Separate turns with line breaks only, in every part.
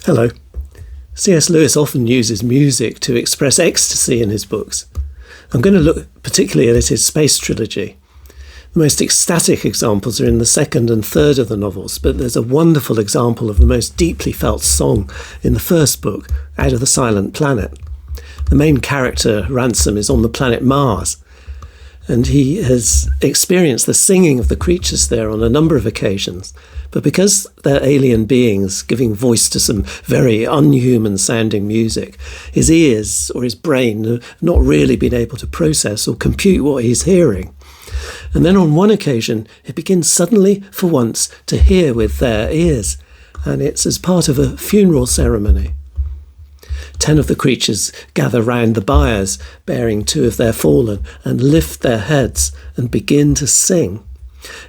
Hello. C.S. Lewis often uses music to express ecstasy in his books. I'm going to look particularly at his space trilogy. The most ecstatic examples are in the second and third of the novels, but there's a wonderful example of the most deeply felt song in the first book, Out of the Silent Planet. The main character, Ransom, is on the planet Mars, and he has experienced the singing of the creatures there on a number of occasions. But because they're alien beings giving voice to some very unhuman-sounding music, his ears or his brain have not really been able to process or compute what he's hearing. And then on one occasion, he begins suddenly, for once, to hear with their ears, and it's as part of a funeral ceremony. 10 of the creatures gather round the biers, bearing 2 of their fallen, and lift their heads and begin to sing.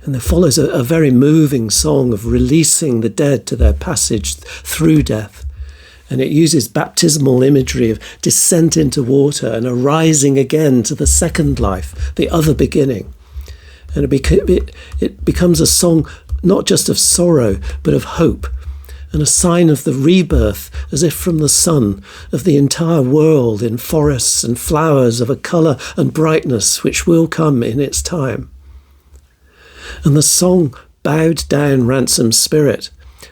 And there follows a very moving song of releasing the dead to their passage through death. And it uses baptismal imagery of descent into water and a rising again to the second life, the other beginning. And it becomes a song not just of sorrow, but of hope, and a sign of the rebirth, as if from the sun, of the entire world in forests and flowers of a colour and brightness which will come in its time. And the song bowed down Ransom's spirit,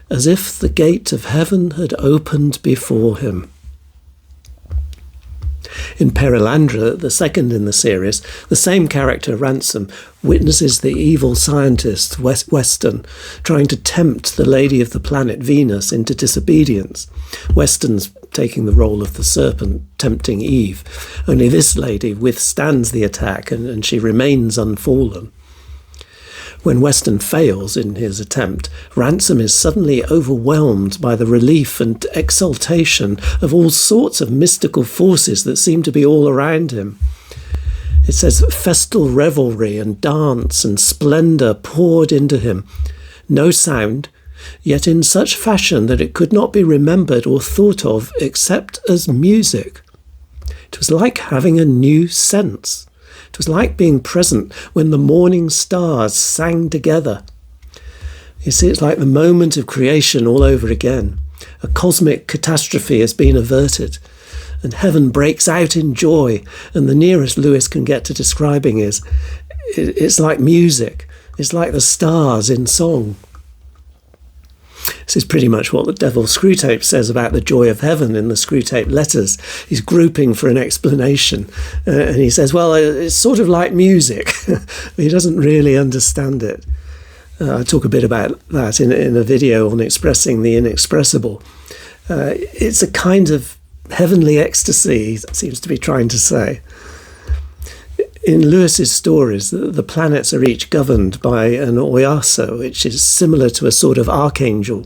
as if the gate of heaven had opened before him. In Perelandra, the second in the series, the same character, Ransom, witnesses the evil scientist, Weston, trying to tempt the lady of the planet Venus into disobedience. Weston's taking the role of the serpent, tempting Eve. Only this lady withstands the attack and she remains unfallen. When Weston fails in his attempt, Ransom is suddenly overwhelmed by the relief and exultation of all sorts of mystical forces that seem to be all around him. It says festal revelry and dance and splendour poured into him. No sound, yet in such fashion that it could not be remembered or thought of except as music. It was like having a new sense. It was like being present when the morning stars sang together. You see, it's like the moment of creation all over again. A cosmic catastrophe has been averted, and heaven breaks out in joy, and the nearest Lewis can get to describing is, it's like music. It's like the stars in song. This is pretty much what the Devil Screwtape says about the joy of heaven in the Screwtape letters. He's groping for an explanation. And he says, well, it's sort of like music. But he doesn't really understand it. I talk a bit about that in a video on expressing the inexpressible. It's a kind of heavenly ecstasy, he seems to be trying to say. In Lewis's stories, the planets are each governed by an Oyasa, which is similar to a sort of archangel.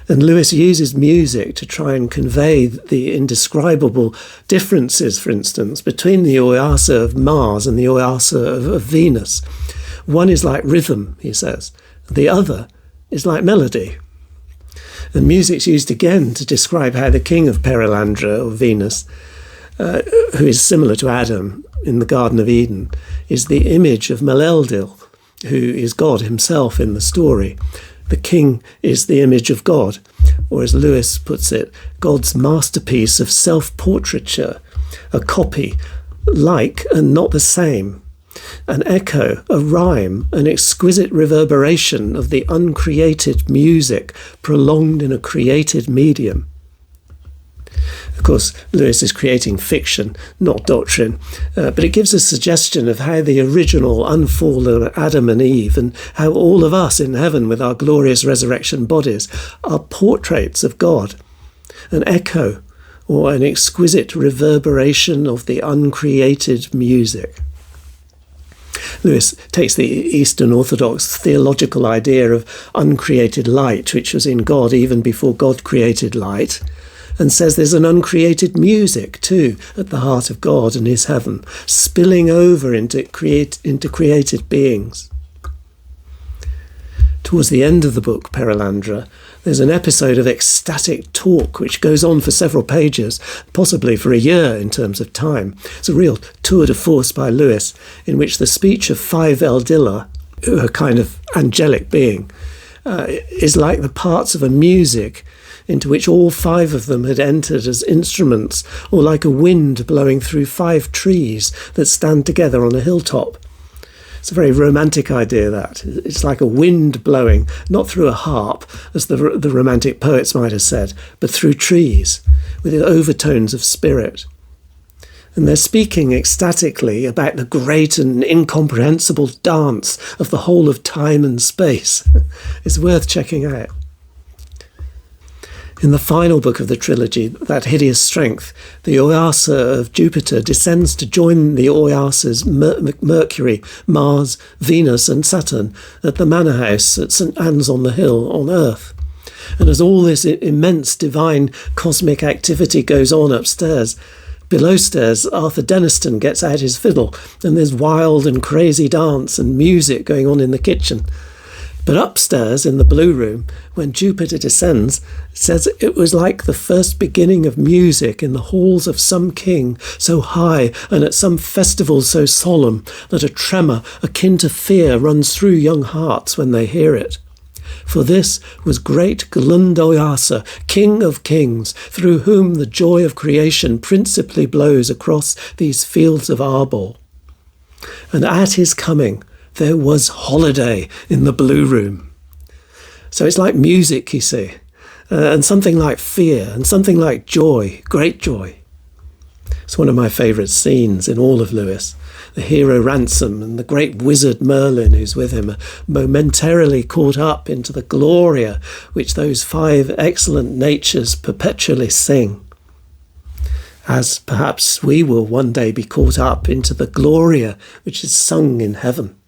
And Lewis uses music to try and convey the indescribable differences, for instance, between the Oyasa of Mars and the Oyasa of Venus. One is like rhythm, he says. The other is like melody. And music's used again to describe how the king of Perelandra, or Venus, who is similar to Adam in the Garden of Eden, is the image of Meleldil, who is God himself in the story. The king is the image of God, or as Lewis puts it, God's masterpiece of self-portraiture, a copy, like and not the same, an echo, a rhyme, an exquisite reverberation of the uncreated music prolonged in a created medium. Of course, Lewis is creating fiction, not doctrine, but it gives a suggestion of how the original unfallen Adam and Eve and how all of us in heaven with our glorious resurrection bodies are portraits of God, an echo or an exquisite reverberation of the uncreated music. Lewis takes the Eastern Orthodox theological idea of uncreated light, which was in God even before God created light, and says there's an uncreated music too at the heart of God and his heaven, spilling over into created beings. Towards the end of the book, Perelandra, there's an episode of ecstatic talk which goes on for several pages, possibly for a year in terms of time. It's a real tour de force by Lewis, in which the speech of 5 Eldilla, who are a kind of angelic being, is like the parts of a music into which all 5 of them had entered as instruments, or like a wind blowing through 5 trees that stand together on a hilltop. It's a very romantic idea, that. It's like a wind blowing, not through a harp, as the romantic poets might have said, but through trees, with overtones of spirit. And they're speaking ecstatically about the great and incomprehensible dance of the whole of time and space. It's worth checking out. In the final book of the trilogy, That Hideous Strength, the Oyasa of Jupiter descends to join the Oyasas Mercury, Mars, Venus and Saturn at the manor house at St. Anne's on the Hill on Earth. And as all this immense divine cosmic activity goes on upstairs, below stairs, Arthur Denniston gets out his fiddle, and there's wild and crazy dance and music going on in the kitchen. But upstairs in the Blue Room, when Jupiter descends, it says it was like the first beginning of music in the halls of some king, so high, and at some festival so solemn, that a tremor akin to fear runs through young hearts when they hear it. For this was great Glundoyasa, King of Kings, through whom the joy of creation principally blows across these fields of Arbor. And at his coming, there was holiday in the Blue Room. So it's like music, you see, and something like fear, and something like joy, great joy. It's one of my favourite scenes in all of Lewis. The hero Ransom and the great wizard Merlin who's with him are momentarily caught up into the gloria which those 5 excellent natures perpetually sing. As perhaps we will one day be caught up into the gloria which is sung in heaven.